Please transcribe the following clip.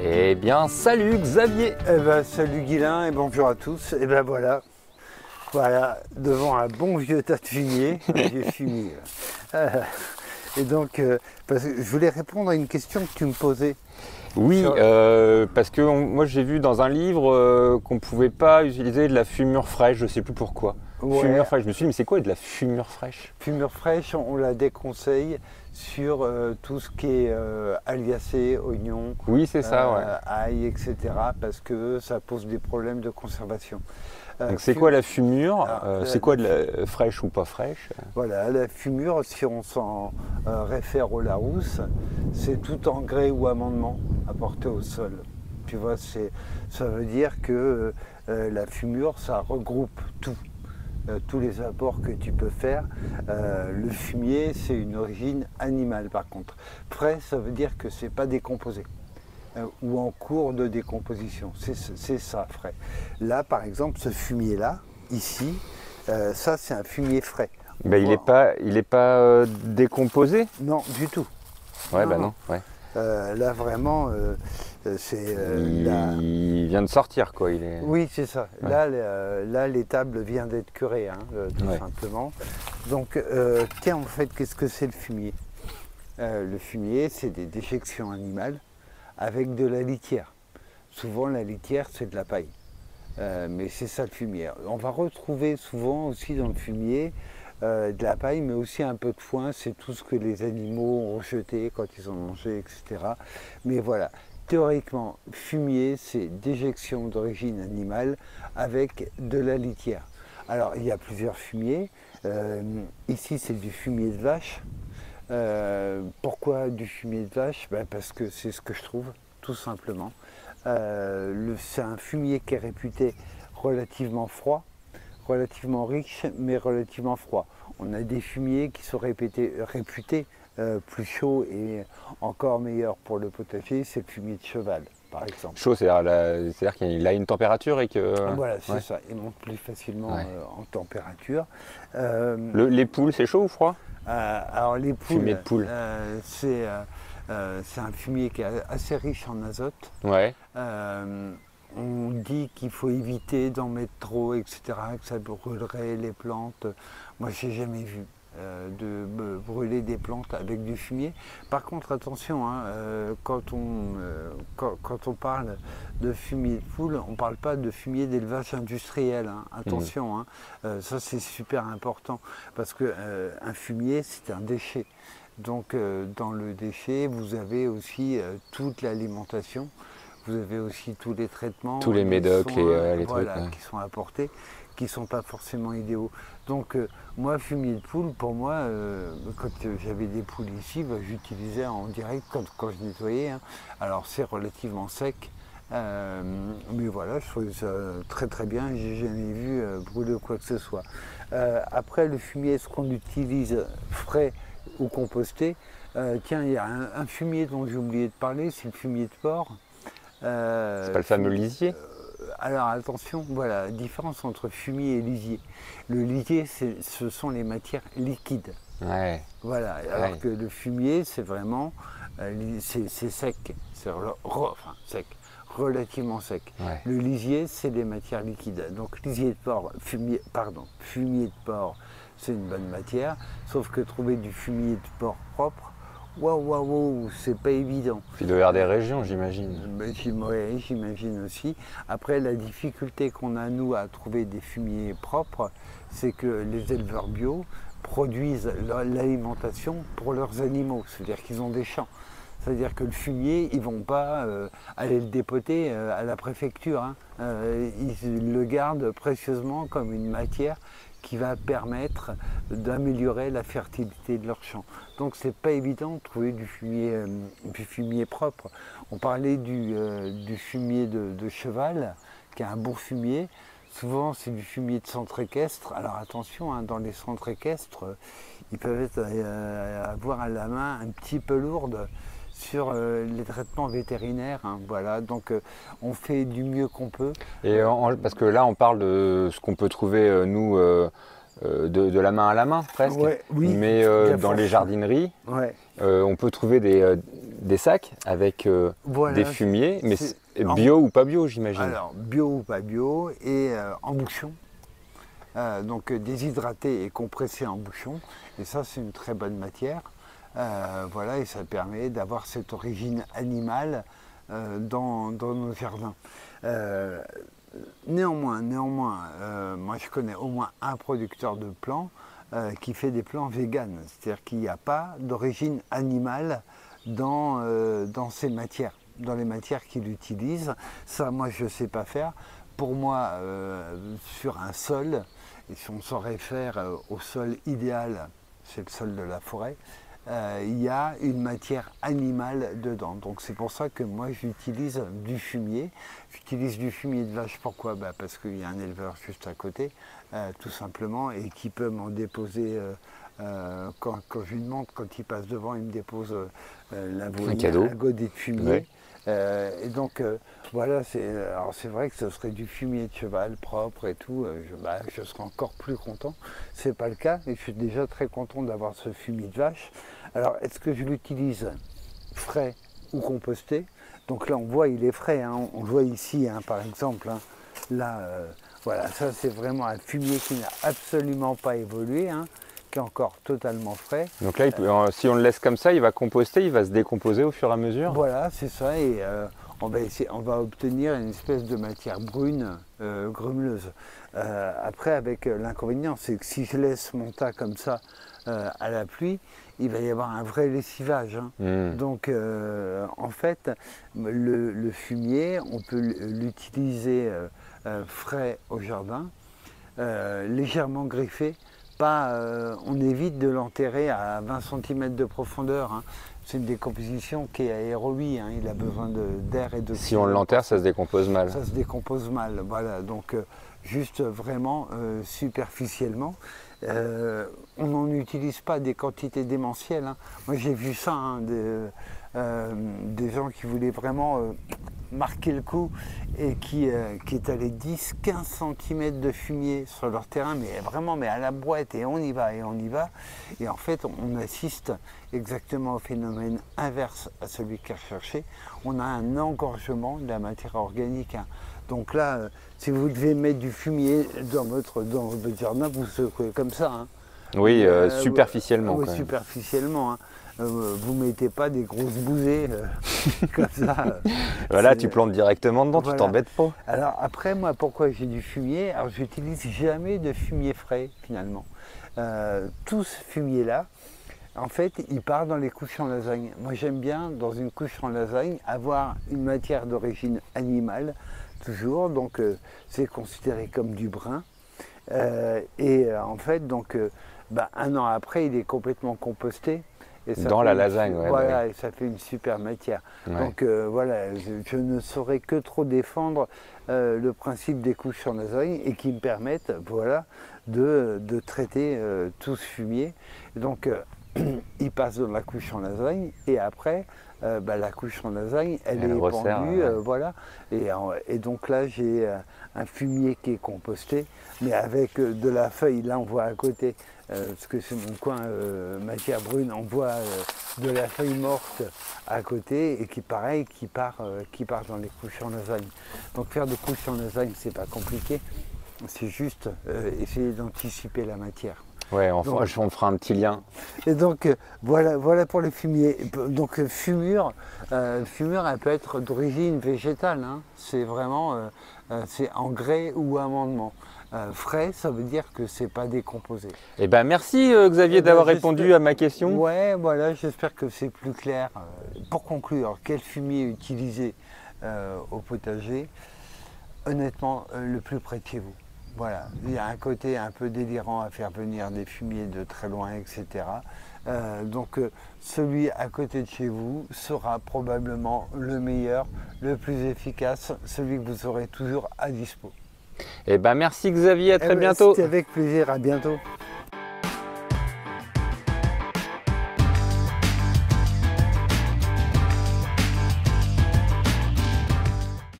Eh bien, salut Xavier. Salut Guilain et bonjour à tous. Et ben voilà, devant un bon vieux tas de fumier, un vieux fumier. Et donc, parce que je voulais répondre à une question que tu me posais. Oui, parce que moi j'ai vu dans un livre qu'on ne pouvait pas utiliser de la fumure fraîche, je ne sais plus pourquoi. Ouais. Fumure fraîche, je me suis dit, mais c'est quoi de la fumure fraîche? Fumure fraîche, on la déconseille sur tout ce qui est aliacé, oignon, Oui, c'est ça, ouais. ail, etc. parce que ça pose des problèmes de conservation. Donc c'est quoi la fumure? C'est quoi de la fraîche ou pas fraîche? Voilà, la fumure, si on s'en réfère au Larousse, c'est tout engrais ou amendement apporté au sol. Tu vois, ça veut dire que la fumure, ça regroupe tout. Tous les apports que tu peux faire. Le fumier, c'est une origine animale par contre. Frais, ça veut dire que c'est pas décomposé ou en cours de décomposition. C'est ça, frais. Là, par exemple, ce fumier-là, ici, ça c'est un fumier frais. Ben, il est pas décomposé? Non, du tout. Ouais, non. Ouais. Là, vraiment, c'est... il vient de sortir, quoi. Oui, c'est ça. Ouais. Là, l'étable vient d'être curée, tout simplement. Donc, tiens, en fait, qu'est-ce que c'est le fumier? Le fumier, c'est des déjections animales avec de la litière. Souvent, la litière, c'est de la paille. Mais c'est ça le fumier. On va retrouver souvent aussi dans le fumier de la paille, mais aussi un peu de foin. C'est tout ce que les animaux ont rejeté quand ils ont mangé, etc. Mais voilà, théoriquement, fumier, c'est déjection d'origine animale avec de la litière. Alors, il y a plusieurs fumiers. Ici, c'est du fumier de vache. Pourquoi du fumier de vache? Parce que c'est ce que je trouve, tout simplement. C'est un fumier qui est réputé relativement froid, relativement riche, mais relativement froid. On a des fumiers qui sont réputés plus chauds et encore meilleurs pour le potager, c'est le fumier de cheval, par exemple. Chaud, c'est-à-dire qu'il a une température et que... Voilà, c'est ça, il monte plus facilement en température. Les poules, c'est chaud ou froid? Alors les poules, fumier de poule. C'est un fumier qui est assez riche en azote. Ouais. On dit qu'il faut éviter d'en mettre trop, etc., que ça brûlerait les plantes. Moi, j'ai jamais vu de brûler des plantes avec du fumier. Par contre, attention, quand on parle de fumier de poule, on ne parle pas de fumier d'élevage industriel. Attention, ça c'est super important parce qu'un fumier, c'est un déchet. Donc, dans le déchet, vous avez aussi toute l'alimentation. Vous avez aussi tous les traitements, tous les médocs, les voilà, trucs qui sont apportés, qui ne sont pas forcément idéaux. Donc moi, fumier de poule, pour moi, quand j'avais des poules ici, j'utilisais en direct quand je nettoyais. Alors c'est relativement sec, mais voilà, je trouvais ça très très bien. J'ai jamais vu brûler quoi que ce soit. Après, le fumier, est-ce qu'on utilise frais ou composté? Tiens, il y a un fumier dont j'ai oublié de parler, c'est le fumier de porc. C'est pas le fameux lisier? Alors attention, voilà, la différence entre fumier et lisier. Le lisier, ce sont les matières liquides. Ouais. Voilà, alors que le fumier, c'est vraiment, c'est sec, c'est sec, relativement sec. Ouais. Le lisier, c'est les matières liquides. Donc lisier de porc, fumier de porc, c'est une bonne matière, sauf que trouver du fumier de porc propre, waouh, c'est pas évident. Puis il doit y avoir des régions, j'imagine. Oui, j'imagine aussi. Après, la difficulté qu'on a, nous, à trouver des fumiers propres, c'est que les éleveurs bio produisent l'alimentation pour leurs animaux. C'est-à-dire qu'ils ont des champs. C'est-à-dire que le fumier, ils ne vont pas aller le dépoter à la préfecture. Ils le gardent précieusement comme une matière qui va permettre d'améliorer la fertilité de leur champ. Donc c'est pas évident de trouver du fumier propre. On parlait du fumier de cheval, qui est un bon fumier. Souvent c'est du fumier de centre équestre. Alors attention, dans les centres équestres, ils peuvent avoir à la main un petit peu lourde sur les traitements vétérinaires. Voilà, donc on fait du mieux qu'on peut. Et parce que là, on parle de ce qu'on peut trouver, nous, de la main à la main, presque. Oui, mais dans les jardineries, on peut trouver des sacs avec Voilà, des fumiers, mais c'est- bio ou pas bio, j'imagine. Alors, bio ou pas bio, et en bouchon. Donc déshydraté et compressé en bouchon. Et ça, c'est une très bonne matière. Voilà, et ça permet d'avoir cette origine animale dans nos jardins. Néanmoins, moi je connais au moins un producteur de plants qui fait des plants véganes, c'est-à-dire qu'il n'y a pas d'origine animale dans ces matières, dans les matières qu'il utilise. Ça, moi, je ne sais pas faire. Pour moi, sur un sol, et si on s'en réfère au sol idéal, c'est le sol de la forêt, il y a une matière animale dedans. Donc c'est pour ça que moi j'utilise du fumier. J'utilise du fumier de vache. Pourquoi? Parce qu'il y a un éleveur juste à côté, tout simplement, et qui peut m'en déposer. Quand je lui demande, quand il passe devant, il me dépose un godet de fumier. Ouais. Et donc voilà, alors c'est vrai que ce serait du fumier de cheval propre et tout, je serais encore plus content. C'est pas le cas, mais je suis déjà très content d'avoir ce fumier de vache. Alors est-ce que je l'utilise frais ou composté? Donc là on voit il est frais, hein. On le voit ici hein, par exemple, hein. Là voilà, ça c'est vraiment un fumier qui n'a absolument pas évolué, hein, qui est encore totalement frais. Donc là, si on le laisse comme ça, il va composter, il va se décomposer au fur et à mesure. Voilà, c'est ça, et on va obtenir une espèce de matière brune, grumeleuse. Après, avec l'inconvénient, c'est que si je laisse mon tas comme ça à la pluie, il va y avoir un vrai lessivage, hein. Donc, en fait, le fumier, on peut l'utiliser frais au jardin, légèrement griffé. On évite de l'enterrer à 20 cm de profondeur, hein. C'est une décomposition qui est aérobie, hein. Il a besoin d'air et de... Si on l'enterre, ça se décompose mal. Ça se décompose mal, voilà. Donc juste vraiment superficiellement. On n'en utilise pas des quantités démentielles, hein. Moi j'ai vu ça, hein, des gens qui voulaient vraiment marquer le coup et qui étalaient 10-15 cm de fumier sur leur terrain, mais vraiment à la brouette, et on y va, et on y va. Et en fait, on assiste exactement au phénomène inverse à celui qu'il recherchait. On a un engorgement de la matière organique, hein. Donc là, si vous devez mettre du fumier dans votre jardin, vous secouez comme ça, hein. Oui, superficiellement. Oui, superficiellement, hein. Vous ne mettez pas des grosses bousées comme ça. Voilà, tu plantes directement dedans, voilà. Tu t'embêtes pas. Alors après, moi, pourquoi j'ai du fumier? Alors j'utilise jamais de fumier frais finalement. Tout ce fumier-là, en fait, il part dans les couches en lasagne. Moi, j'aime bien, dans une couche en lasagne, avoir une matière d'origine animale, toujours. Donc c'est considéré comme du brun. En fait, donc, un an après, il est complètement composté. Et ça dans la lasagne, ouais. Voilà, et ça fait une super matière. Ouais. Donc voilà, je ne saurais que trop défendre le principe des couches en lasagne et qui me permettent, voilà, de traiter tout ce fumier. Et donc il passe dans la couche en lasagne et après, la couche en lasagne, elle est épandue, voilà. Et donc là, j'ai un fumier qui est composté, mais avec de la feuille. Là, on voit à côté, parce que c'est mon coin matière brune, on voit de la feuille morte à côté et qui, pareil, qui part dans les couches en lasagne. Donc faire des couches en lasagne, c'est pas compliqué. C'est juste essayer d'anticiper la matière. Ouais, on fera un petit lien. Et donc voilà pour le fumier. Donc fumure, elle peut être d'origine végétale, hein. C'est vraiment c'est engrais ou amendement. Frais, ça veut dire que c'est pas décomposé. Eh ben merci Xavier d'avoir répondu à ma question. Ouais, voilà, j'espère que c'est plus clair. Pour conclure, quel fumier utiliser au potager? Honnêtement, le plus près de chez vous. Voilà, il y a un côté un peu délirant à faire venir des fumiers de très loin, etc. Donc celui à côté de chez vous sera probablement le meilleur, le plus efficace, celui que vous aurez toujours à dispo. Eh ben merci Xavier, à très bientôt. C'était avec plaisir, à bientôt.